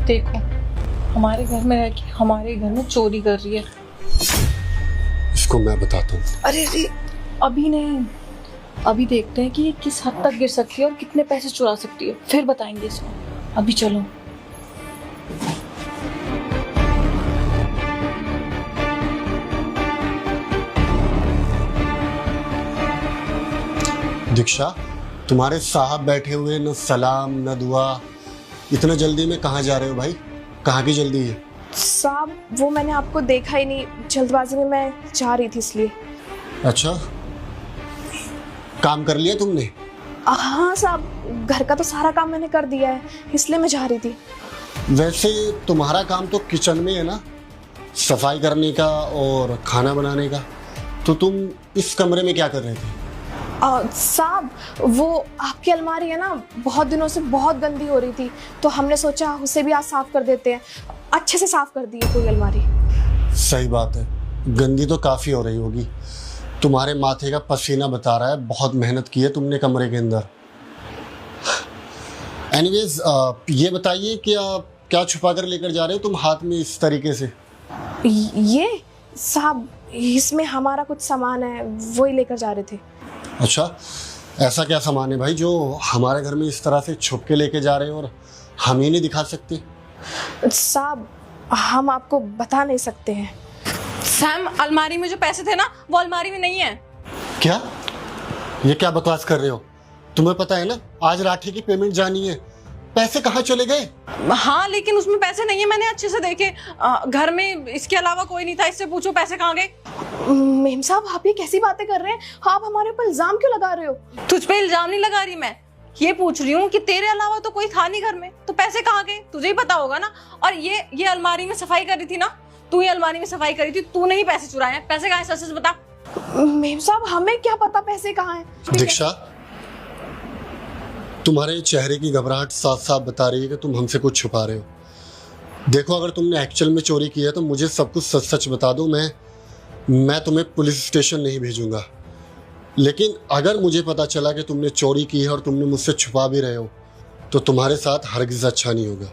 देखो, हमारे घर में रह के हमारे घर में चोरी कर रही है। इसको मैं बताता हूँ। अरे अभी नहीं, अभी देखते हैं कि ये किस हद तक गिर सकती है और कितने पैसे चुरा सकती है, फिर बताएंगे इसको। अभी चलो। दीक्षा, तुम्हारे साहब बैठे हुए, न सलाम न दुआ। इतना जल्दी में कहाँ जा रहे हो भाई? कहाँ की जल्दी है? साहब वो मैंने आपको देखा ही नहीं, जल्दबाजी में मैं जा रही थी इसलिए। अच्छा, काम कर लिया तुमने? हाँ साहब, घर का तो सारा काम मैंने कर दिया है, इसलिए मैं जा रही थी। वैसे तुम्हारा काम तो किचन में है ना, सफाई करने का और खाना बनाने का। तो तुम इस कमरे में क्या कर रहे थे? साहब वो आपकी अलमारी है ना, बहुत दिनों से बहुत गंदी हो रही थी, तो हमने सोचा उसे भी आज साफ कर देते हैं। अच्छे से साफ कर दी है पूरी अलमारी। सही बात है, गंदी तो काफ़ी हो रही होगी। तुम्हारे माथे का पसीना बता रहा है, बहुत मेहनत की है तुमने कमरे के अंदर। एनीवेज, ये बताइए कि आप क्या छुपा कर लेकर जा रहे हो तुम हाथ में इस तरीके से? ये साहब, इसमें हमारा कुछ सामान है, वो ही लेकर जा रहे थे। अच्छा, ऐसा क्या सामान है भाई जो हमारे घर में इस तरह से छुप के लेके जा रहे हो और हम ही नहीं दिखा सकते? साहब हम आपको बता नहीं सकते हैं। सैम, अलमारी में जो पैसे थे ना, वो अलमारी में नहीं है। क्या? ये क्या बकवास कर रहे हो? तुम्हें पता है ना आज राठी की पेमेंट जानी है, पैसे कहाँ चले गए? हाँ, लेकिन उसमें पैसे नहीं है, मैंने अच्छे से देखे। घर में इसके अलावा कोई नहीं था, इससे पूछो पैसे कहाँ गए। मेम साहब आप ये कैसी बातें कर रहे हैं? आप हमारे ऊपर इल्जाम क्यों लगा रहे हो? तुझ पे इल्जाम नहीं लगा रही मैं, ये पूछ रही हूँ कि तेरे अलावा तो कोई था नहीं घर में, तो पैसे कहाँ गए? तुझे ही पता होगा ना। और ये अलमारी में सफाई कर रही थी ना, तू ही अलमारी में सफाई करी थी, तूने ही पैसे चुराए हैं। पैसे कहाँ हैं? सच सच बता। मेम साहब हमें क्या पता पैसे कहाँ हैं। दीक्षा, तुम्हारे चेहरे की घबराहट साफ साफ बता रही है कि तुम हमसे कुछ छुपा रहे हो। देखो, अगर तुमने एक्चुअल में चोरी की है तो मुझे सब कुछ सच सच बता दो, मैं तुम्हें पुलिस स्टेशन नहीं भेजूंगा। लेकिन अगर मुझे पता चला कि तुमने चोरी की है और तुमने मुझसे छुपा भी रहे हो, तो तुम्हारे साथ हरगिज अच्छा नहीं होगा।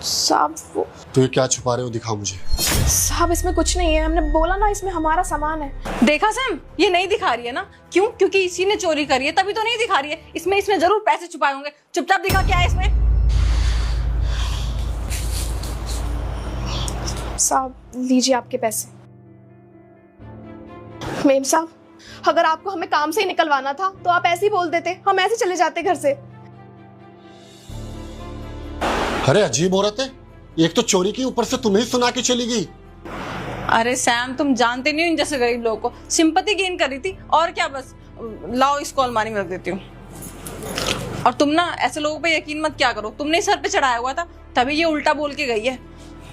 साहब तो ये क्या छुपा रहे हो, दिखाओ मुझे। साहब इसमें कुछ नहीं है, हमने बोला ना इसमें हमारा सामान है। देखा सैम, ये नहीं दिखा रही है ना। क्यों? क्योंकि इसी ने चोरी करी है, तभी तो नहीं दिखा रही है। इसमें जरूर पैसे छुपाए होंगे। चुपचाप दिखा क्या है इसमें। साहब लीजिए आपके पैसे। मेम साहब, अगर आपको हमें काम से ही निकलवाना था तो आप ऐसे ही बोल देते, हम ऐसे चले जाते घर से। अरे अजीब औरत है, एक तो चोरी की, ऊपर से तुम्हें ही सुना के चली गई। अरे सैम, तुम जानते नहीं हो इन जैसे गरीब लोगों को। सिंपैथी गेन कर रही थी और क्या। बस लाओ, इसको अलमारी में रख देती हूँ। और तुम ना ऐसे लोगों पे यकीन मत क्या करो, तुमने सर पे चढ़ाया हुआ था, तभी ये उल्टा बोल के गई है।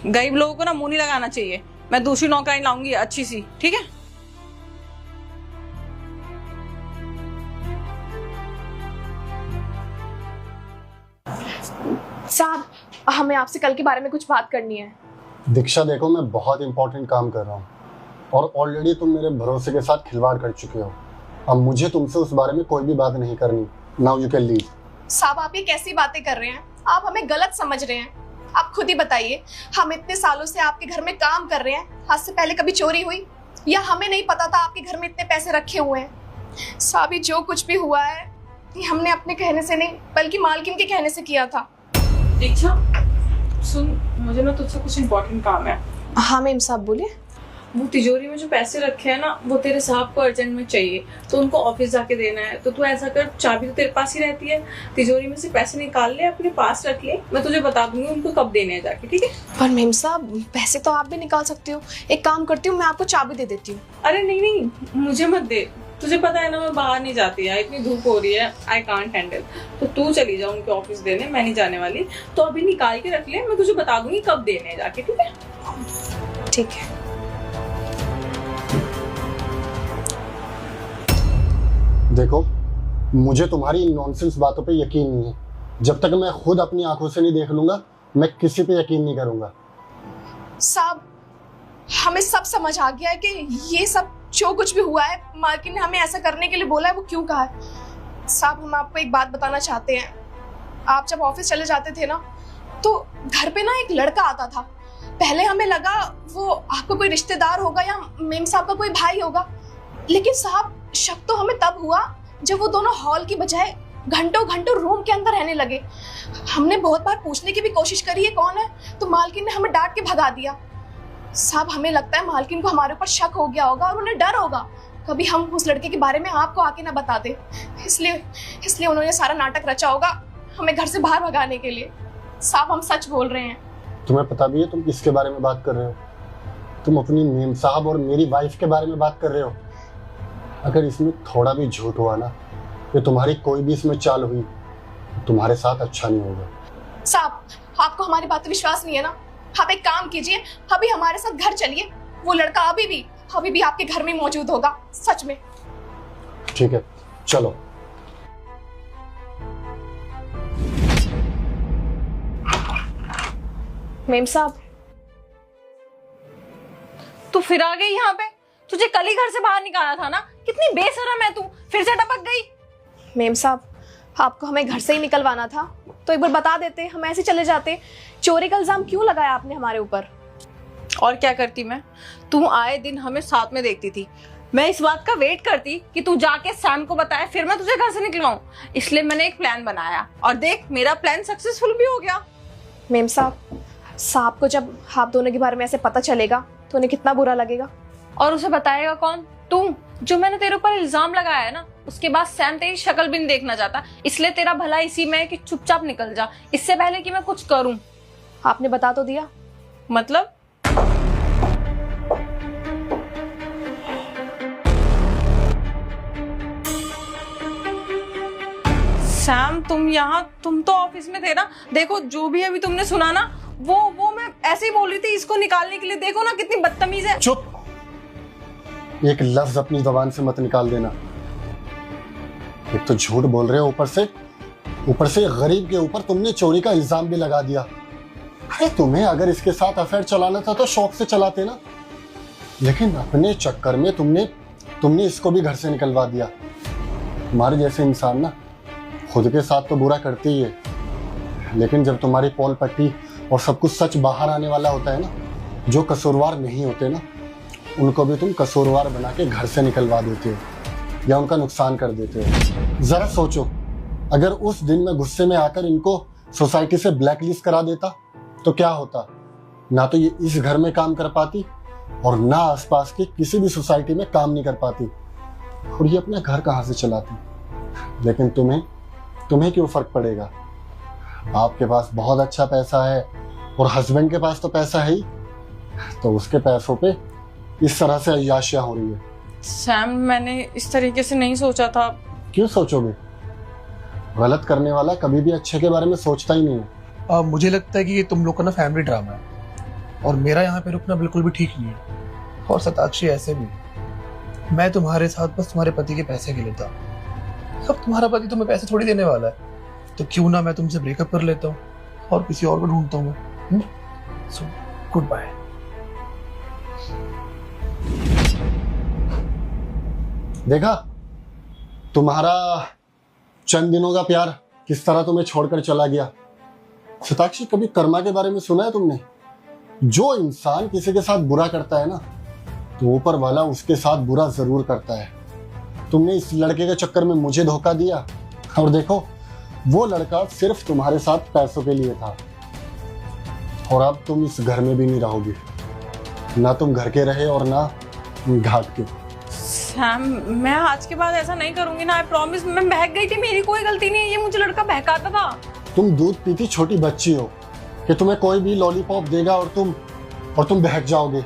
गरीब लोगों को ना मुंह नहीं लगाना चाहिए। मैं दूसरी नौकरानी लाऊंगी अच्छी सी, ठीक है? साहब हमें आपसे कल के बारे में कुछ बात करनी है। दीक्षा देखो, मैं बहुत इंपॉर्टेंट काम कर रहा हूँ और ऑलरेडी तुम मेरे भरोसे के साथ खिलवाड़ कर चुके हो। अब मुझे तुमसे उस बारे में कोई भी बात नहीं करनी। Now you can leave. साहब आप ये कैसी बातें कर रहे हैं? आप हमें गलत समझ रहे हैं। आप खुद ही बताइए, हम इतने सालों से आपके घर में काम कर रहे हैं, आज से पहले कभी चोरी हुई? या हमें नहीं पता था आपके घर में इतने पैसे रखे हुए हैं? साहब जो कुछ भी हुआ है ये हमने अपने कहने से नहीं बल्कि मालकिन के कहने से किया था। दीक्षा सुन, मुझे ना तुझसे कुछ इम्पोर्टेंट काम है। हाँ मेम साहब बोलिए। वो तिजोरी में जो पैसे रखे हैं ना, वो तेरे साहब को अर्जेंट में चाहिए, तो उनको ऑफिस जाके देना है। तो तू ऐसा कर, चाबी तो तेरे पास ही रहती है, तिजोरी में से पैसे निकाल ले, अपने पास रख ले। मैं तुझे बता दूंगी उनको कब देने हैं जाके, ठीक है? पर मेम साहब पैसे तो आप भी निकाल सकते हो। एक काम करती हूँ, मैं आपको चाबी दे देती हूँ। अरे नहीं नहीं, मुझे मत दे। तुझे पता है ना मैं बाहर नहीं जाती है, इतनी धूप हो रही है, आई कांट हैंडल। तो तू चली जा उनके ऑफिस देने, मैं नहीं जाने वाली। तो अभी निकाल के रख ले, मैं तुझे बता दूंगी कब देने हैं जाके, ठीक है? ठीक है। देखो, मुझे तुम्हारी नॉनसेंस बातों पे यकीन नहीं है। जब तक मैं खुद अपनी आंखों से नहीं देख लूंगा, मैं किसी पे यकीन नहीं करूंगा। साहब हमें सब समझ आ गया है कि ये सब जो कुछ भी हुआ है, मालकिन ने हमें ऐसा करने के लिए बोला है, वो क्यों कहा है। साहब हम आपको एक बात बताना चाहते हैं। आप जब ऑफिस चले जाते थे ना, तो घर पे ना एक लड़का आता था। पहले हमें लगा वो आपका कोई रिश्तेदार होगा या मेम साहब का कोई भाई होगा, लेकिन साहब शक तो हमें तब हुआ जब वो दोनों हॉल की बजाय घंटों घंटों रूम के अंदर रहने लगे। हमने बहुत बार पूछने की भी कोशिश करी है कौन है, तो मालकिन ने हमें डांट के भगा दिया। साहब हमें लगता है मालकिन को हमारे ऊपर शक हो गया होगा और उन्हें डर होगा कभी हम उस लड़के के बारे में आपको आके ना बता दे, इसलिए उन्होंने सारा नाटक रचा होगा हमें घर से बाहर भगाने के लिए। साहब हम सच बोल रहे हैं। तुम्हें पता भी है तुम किसके बारे में बात कर रहे हो? तुम अपनी मेम साहब और मेरी वाइफ के बारे में बात कर रहे हो। अगर इसमें थोड़ा भी झूठ हुआ ना, ये तुम्हारी कोई भी इसमें चाल हुई, तुम्हारे साथ अच्छा नहीं होगा। साहब आपको हमारी बात पे विश्वास नहीं है ना? आप एक काम कीजिए, अभी हमारे साथ घर चलिए। वो लड़का अभी भी आपके घर में मौजूद होगा, सच में। ठीक है चलो। मेम साहब तू फिर आ गई यहाँ पे? तुझे कल ही घर से बाहर निकाला था ना? कितनी बेशरम है तू, फिर से टपक गई। मेम साहब आपको हमें घर से ही निकलवाना था तो एक बार बता देते, हम ऐसे चले जाते। चोरी का इल्जाम क्यों लगाया आपने हमारे ऊपर? और क्या करती मैं? तू आए दिन हमें साथ में देखती थी। मैं इस बात का वेट करती कि तू जाके सैम को बताए, फिर मैं तुझे घर से निकलवाऊं। इसलिए मैंने एक प्लान बनाया और देख मेरा प्लान सक्सेसफुल भी हो गया। मेम साहब को जब आप दोनों के बारे में ऐसे पता चलेगा तो उन्हें कितना बुरा लगेगा। और उसे बताएगा कौन? तू। जो मैंने तेरे ऊपर इल्जाम लगाया है ना, उसके बाद सैम तेरी शक्ल भी नहीं देखना चाहता। इसलिए तेरा भला इसी में है कि चुपचाप निकल जा, इससे पहले कि मैं कुछ करूं। आपने बता तो दिया। मतलब? सैम तुम तो ऑफिस में थे ना? देखो जो भी अभी तुमने सुना ना, वो मैं ऐसे ही बोल रही थी इसको निकालने के लिए। देखो ना कितनी बदतमीज है। चुप, एक लफ्ज अपनी जबान से मत निकाल देना। एक तो झूठ बोल रहे हो, ऊपर से गरीब के ऊपर तुमने चोरी का इल्जाम भी लगा दिया। अरे तुम्हें अगर इसके साथ अफेयर चलाना था तो शौक से चलाते ना, लेकिन अपने चक्कर में तुमने इसको भी घर से निकलवा दिया। तुम्हारे जैसे इंसान ना खुद के साथ तो बुरा करते ही है, लेकिन जब तुम्हारी पोल पट्टी और सब कुछ सच बाहर आने वाला होता है ना, जो कसूरवार नहीं होते ना, उनको भी तुम कसूरवार बना के घर से निकलवा देते हो या उनका नुकसान कर देते हो। जरा सोचो, अगर उस दिन मैं गुस्से में आकर इनको सोसाइटी से ब्लैकलिस्ट करा देता तो क्या होता? ना तो ये इस घर में काम कर पाती और ना आसपास की किसी भी सोसाइटी में काम नहीं कर पाती, और ये अपना घर कहाँ से चलाती। लेकिन तुम्हें क्यों फर्क पड़ेगा? आपके पास बहुत अच्छा पैसा है और हस्बैंड के पास तो पैसा है ही, तो उसके पैसों पे इस तरह से अय्याशियां हो रही है। सैम मैंने इस तरीके से नहीं सोचा था। क्यों सोचोगे? गलत करने वाला कभी भी अच्छे के बारे में सोचता ही नहीं है। मुझे लगता है कि ये तुम लोग का ना फैमिली ड्रामा है और मेरा यहाँ पे रुकना बिल्कुल भी ठीक नहीं है। और सताक्षी ऐसे भी, मैं तुम्हारे साथ बस तुम्हारे पति के पैसे के लिए था। अब तुम्हारा पति तुम्हें पैसे थोड़ी देने वाला है, तो क्यों ना मैं तुमसे ब्रेकअप कर लेता हूँ और किसी और को ढूंढता हूँ मैं। So goodbye. देखा तुम्हारा चंद दिनों का प्यार किस तरह तुम्हें छोड़कर चला गया। सताक्षी, कभी कर्मा के बारे में सुना है तुमने? जो इंसान किसी के साथ बुरा करता है ना, तो ऊपर वाला उसके साथ बुरा जरूर करता है। तुमने इस लड़के के चक्कर में मुझे धोखा दिया, और देखो वो लड़का सिर्फ तुम्हारे साथ पैसों के लिए था, और अब तुम इस घर में भी नहीं रहोगी। ना तुम घर के रहे और ना घाट के। सैम मैं आज के बाद ऐसा नहीं करूंगी ना, आई प्रॉमिस। मैं बहक गई थी, मेरी कोई गलती नहीं है, ये मुझे लड़का बहकाता था। तुम दूध पीती छोटी बच्ची हो कि तुम्हें कोई भी लॉलीपॉप देगा और तुम बहक जाओगे।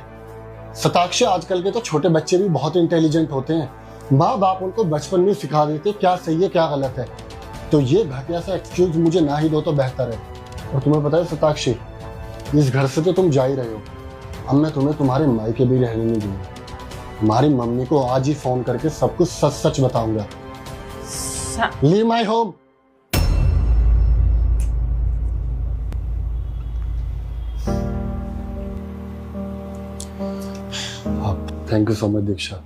सताक्षी, आजकल के तो छोटे बच्चे भी बहुत इंटेलिजेंट होते हैं। माँ बाप उनको बचपन में सिखा देते क्या सही है क्या गलत है। तो ये घटिया सा एक्सक्यूज मुझे ना ही दो तो बेहतर है। और तुम्हें पता है सताक्षी, इस घर से तो तुम जा ही रहे हो, अब मैं तुम्हें तुम्हारे मायके भी रहने नहीं दूंगा। तुम्हारी मम्मी को आज ही फोन करके सब कुछ सच सच बताऊंगा। Leave my home. Thank you so much Diksha.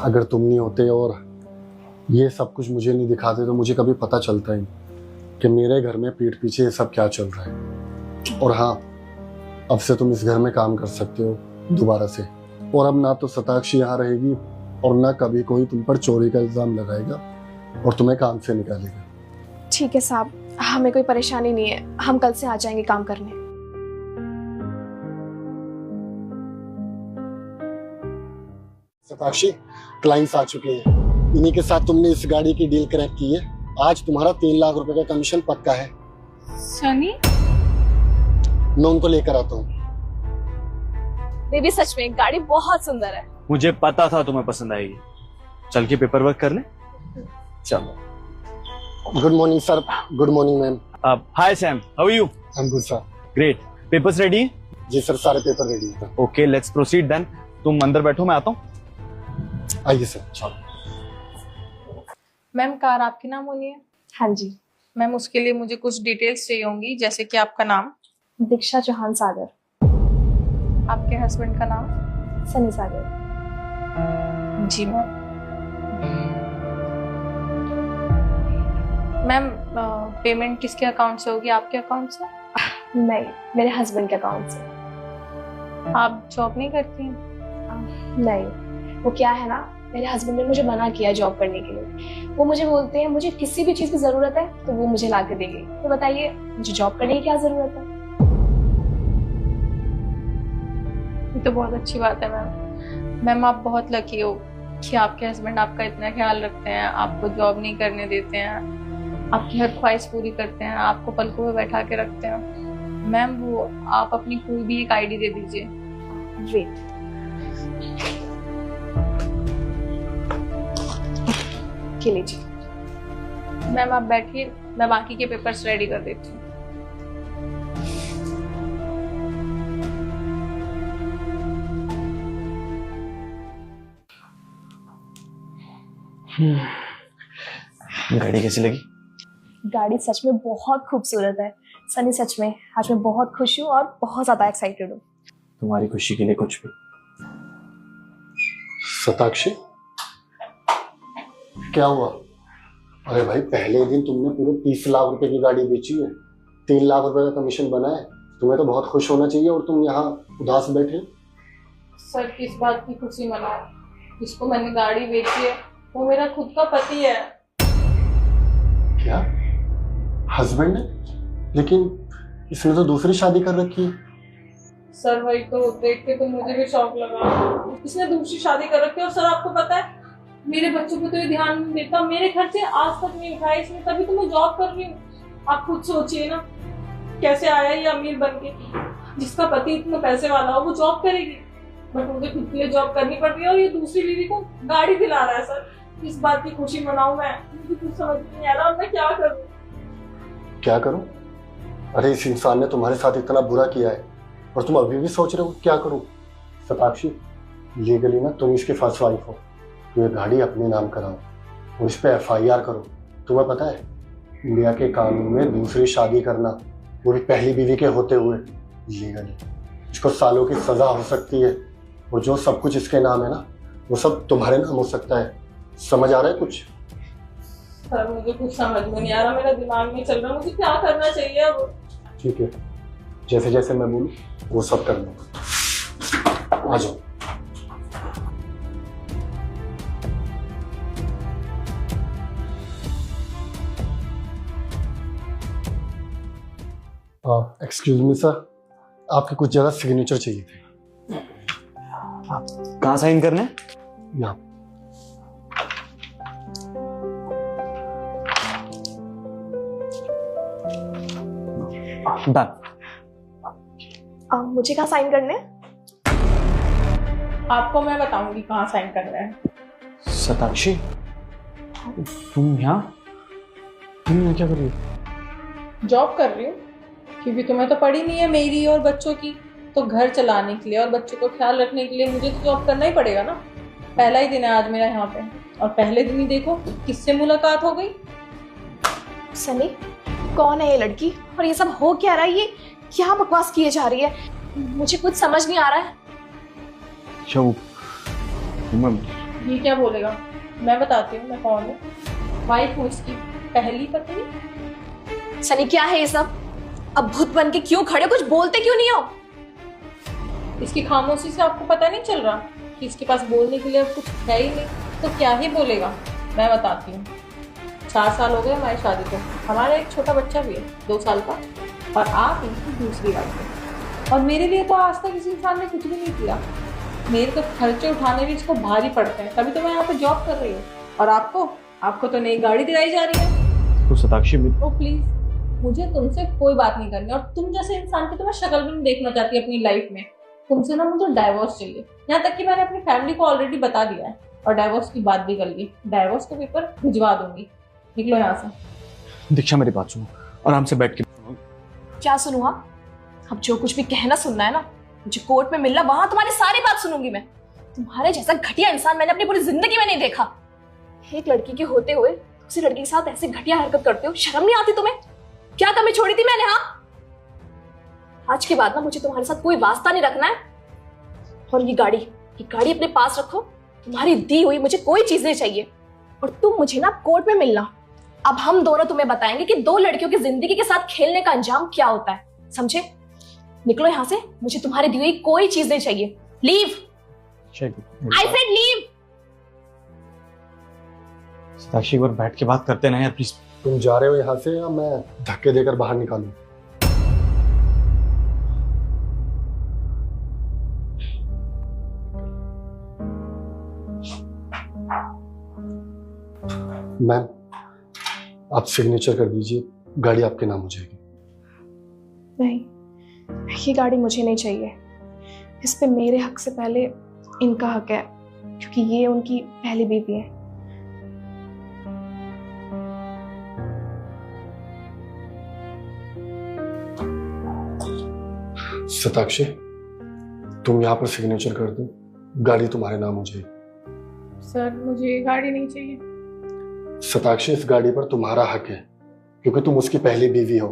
अगर तुम नहीं होते और ये सब कुछ मुझे नहीं दिखाते तो मुझे कभी पता चलता ही नहीं। कि मेरे घर में पीठ पीछे ये सब क्या चल रहा है। और हाँ, अब से तुम इस घर में काम कर सकते हो दोबारा से। और अब ना तो शताक्षी यहाँ रहेगी और ना कभी कोई तुम पर चोरी का इल्जाम लगाएगा और तुम्हें काम से निकालेगा। ठीक है साहब, हमें कोई परेशानी नहीं है, हम कल से आ जाएंगे काम करने। शताक्षी, क्लाइंट्स आ चुके हैं। इन्हीं के साथ तुमने इस गाड़ी की डील क्रैक की है। आज तुम्हारा 3 लाख रुपए का कमीशन पक्का है। सनी, मैं उनको लेकर आता हूँ। बेबी सच में गाड़ी बहुत सुंदर है। मुझे पता था तुम्हें पसंद आएगी। चल के पेपर वर्क कर ले। चलो। Good morning sir. Good morning ma'am. Hi Sam, how are you? I am good sir. Great. Papers ready? जी सर, सारे पेपर रेडी हैं। Okay, let's proceed then. तुम अंदर बैठो, मैं आता हूँ। आइए सर। चलो। मैम कार आपके नाम होनी है? हाँ जी। मैम उसके लिए मुझे कुछ डिटेल्स चाहिए होंगी, जैसे कि आपका नाम, दीक्षा चौहान सागर। आपके हस्बैंड का नाम? सनी सागर। जी मैम। मैम पेमेंट किसके अकाउंट से होगी, आपके अकाउंट से? नहीं, मेरे हस्बैंड के अकाउंट से। आप जॉब नहीं करती हैं? नहीं, वो क्या है ना, मेरे हस्बैंड ने मुझे मना किया जॉब करने के लिए। वो मुझे बोलते हैं मुझे किसी भी चीज की जरूरत है तो वो मुझे ला के देंगे। तो बताइए मुझे जॉब करने की क्या जरूरत है? ये तो बहुत अच्छी बात है मैम। मैम आप बहुत लकी हो कि आपके हस्बैंड आपका इतना ख्याल रखते हैं, आपको जॉब नहीं करने देते हैं, आपकी हर ख्वाहिश पूरी करते हैं, आपको पलकों में बैठा के रखते हैं। मैम वो आप अपनी कोई भी एक आईडी दे दीजिए। वेट, के लीजिए। मैम आप बैठिए, मैं बाकी के पेपर्स रेडी कर देती हूँ। गाड़ी कैसी लगी? गाड़ी सच में बहुत खूबसूरत है सनी। सच में आज मैं बहुत खुश हूँ और बहुत ज्यादा एक्साइटेड हूँ। तुम्हारी खुशी के लिए कुछ भी। शताक्षी, क्या हुआ? अरे भाई, पहले दिन तुमने पूरे 30 लाख रुपए की गाड़ी बेची है, 3 लाख रुपए का कमीशन बना है। तुम्हें तो बहुत खुश होना चाहिए और तुम यहाँ उदास बैठे। सर किस बात की खुशी मनाओ? जिसको मैंने गाड़ी बेची है वो मेरा खुद का पति है। क्या हस्बैंड है? लेकिन इसने तो दूसरी शादी कर रखी है। सर वही तो देख के तो मुझे भी शौक लगा, इसने दूसरी शादी कर रखी है। और सर आपको पता है मेरे बच्चों पे तो ये ध्यान नहीं देता, मेरे खर्चे आज तक नहीं उठाए इसने, तभी तो मैं जॉब कर रही हूँ। आप खुद सोचिए ना, कैसे आया ये अमीर बन के। जिसका पति इतना पैसे वाला हो वो जॉब करेगी, बट मुझे खुद के लिए जॉब करनी पड़ रही है और ये दूसरी बीवी को गाड़ी दिला रहा है। सर इस बात की खुशी मनाऊं मैं? मुझे कुछ समझ नहीं आ रहा, मैं क्या करूं? क्या करूं? अरे इस इंसान ने तुम्हारे साथ इतना बुरा किया है और तुम अभी भी सोच रहे हो क्या करूं? शताक्षी, लीगली ना तुम इसकी फर्स्ट वाइफ हो, तो ये गाड़ी अपने नाम कराओ और इस पे FIR करो। तुम्हें पता है इंडिया के कानून में दूसरी शादी करना, वो भी पहली बीवी के होते हुए, लीगली इसको सालों की सजा हो सकती है। और जो सब कुछ इसके नाम है ना, वो सब तुम्हारे नाम हो सकता है। समझ आ रहा है कुछ? सर मुझे कुछ समझ में नहीं आ रहा, मेरा दिमाग नहीं चल रहा, मुझे क्या करना चाहिए अब? ठीक है, जैसे जैसे मैं बोलूं वो सब कर लूंगा। आ जाओ। एक्सक्यूज मी सर, आपके कुछ जगह सिग्नेचर चाहिए थे। कहाँ साइन करने? यहाँ। डन। मुझे कहाँ साइन करने हैं? आपको मैं बताऊंगी कहाँ साइन करना है। शताक्षी, तुम यहाँ क्या कर रही हो? जॉब कर रही हूँ, क्योंकि तुम्हें तो पड़ी नहीं है मेरी और बच्चों की, तो घर चलाने के लिए और बच्चों को ख्याल रखने के लिए मुझे तो जॉब करना ही पड़ेगा ना। पहला ही दिन है आज मेरा यहाँ पे, और पहले दिन ही देखो किससे मुलाकात हो गई। सनी, कौन है ये लड़की और ये सब हो क्या रहा है? ये क्या बकवास किए जा रही है? मुझे कुछ समझ नहीं आ रहा है। ये क्या बोलेगा? मैं बताती हूँ मैं कौन हूँ। वाइफ हूँ इसकी, पहली पत्नी। सनी क्या है ये सब? अब भूत बन के क्यों खड़े, कुछ बोलते क्यों नहीं हो? इसकी खामोशी से आपको पता नहीं चल रहा कि इसके पास बोलने के लिए अब कुछ है ही नहीं, तो क्या ही बोलेगा। मैं बताती हूँ। 4 साल हो गए हमारी शादी को, हमारा एक छोटा बच्चा भी है 2 साल का, और आप इनकी दूसरी वाइफ है। और मेरे लिए तो आज तक किसी इंसान ने कुछ भी नहीं किया। मेरे तो खर्चे उठाने भी इसको भारी पड़ते हैं, तभी तो मैं यहाँ पे जॉब कर रही हूँ। और आपको तो नई गाड़ी दिलाई जा रही है। तो सताक्षी ओ प्लीज, मुझे तुमसे कोई बात नहीं करनी, और तुम जैसे इंसान की तो मैं शक्ल भी नहीं देखना चाहती अपनी लाइफ में। तुमसे ना मुझे डाइवोर्स चाहिए। यहाँ तक कि मैंने अपनी फैमिली को ऑलरेडी बता दिया है, और डाइवोर्स की बात भी कर ली। डाइवोर्स के पेपर भिजवा दूंगी। निकलो यहाँ से। दीक्षा मेरी बात सुनो, आराम से बैठ के सुनो। क्या सुनूं? हाँ, अब जो कुछ भी कहना सुनना है ना, मुझे कोर्ट में मिलना, वहां तुम्हारी सारी बात सुनूंगी मैं। तुम्हारे जैसा घटिया इंसान मैंने अपनी पूरी जिंदगी में नहीं देखा। एक लड़की के होते हुए दूसरी लड़की के साथ ऐसे घटिया हरकत करते हो, शर्म नहीं आती तुम्हें? क्या कमी छोड़ी थी मैंने? हाँ, आज के बाद ना मुझे तुम्हारे साथ कोई वास्ता नहीं रखना है। और ये गाड़ी अपने पास रखो। तुम्हारी दी हुई मुझे कोई चीज नहीं चाहिए। और तुम मुझे ना कोर्ट में मिलना। अब हम दोनों तुम्हें बताएंगे कि 2 लड़कियों की जिंदगी के साथ खेलने का अंजाम क्या होता है, समझे? निकलो यहाँ से, मुझे तुम्हारी दी हुई कोई चीज नहीं चाहिए। Leave, I said leave. Satakshi एक बार बैठ के बात करते ना यार प्लीज। तुम जा रहे हो यहाँ से या मैं धक्के देकर बाहर निकालूं? मैम, आप सिग्नेचर कर दीजिए, गाड़ी आपके नाम हो जाएगी। नहीं, ये गाड़ी मुझे नहीं चाहिए। इस पे मेरे हक से पहले इनका हक है, क्योंकि ये उनकी पहली बीवी है। सताक्षी, तुम यहाँ पर सिग्नेचर कर दो, गाड़ी तुम्हारे नाम हो जाएगी। सर, मुझे ये गाड़ी नहीं चाहिए। सताक्षी, इस गाड़ी पर तुम्हारा हक है, क्योंकि तुम उसकी पहली बीवी हो।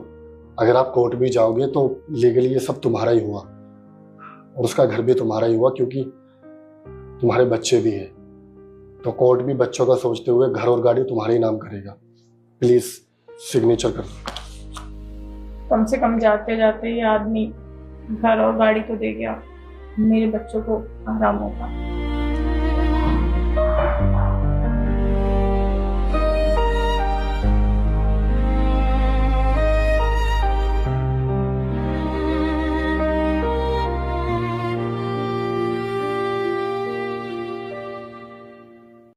अगर आप कोर्ट भी जाओगे तो लीगली ये सब तुम्हारा ही हुआ, और उसका घर भी तुम्हारा ही हुआ, क्योंकि तुम्हारे बच्चे भी हैं। तो कोर्ट भी बच्चों का सोचते हुए घर और गाड़ी तुम्हारे ही नाम करेगा। प्लीज सिग्नेचर कर दो। कम से कम जाते जाते ये आदमी घर और गाड़ी तो दे गया, मेरे बच्चों को आराम होगा।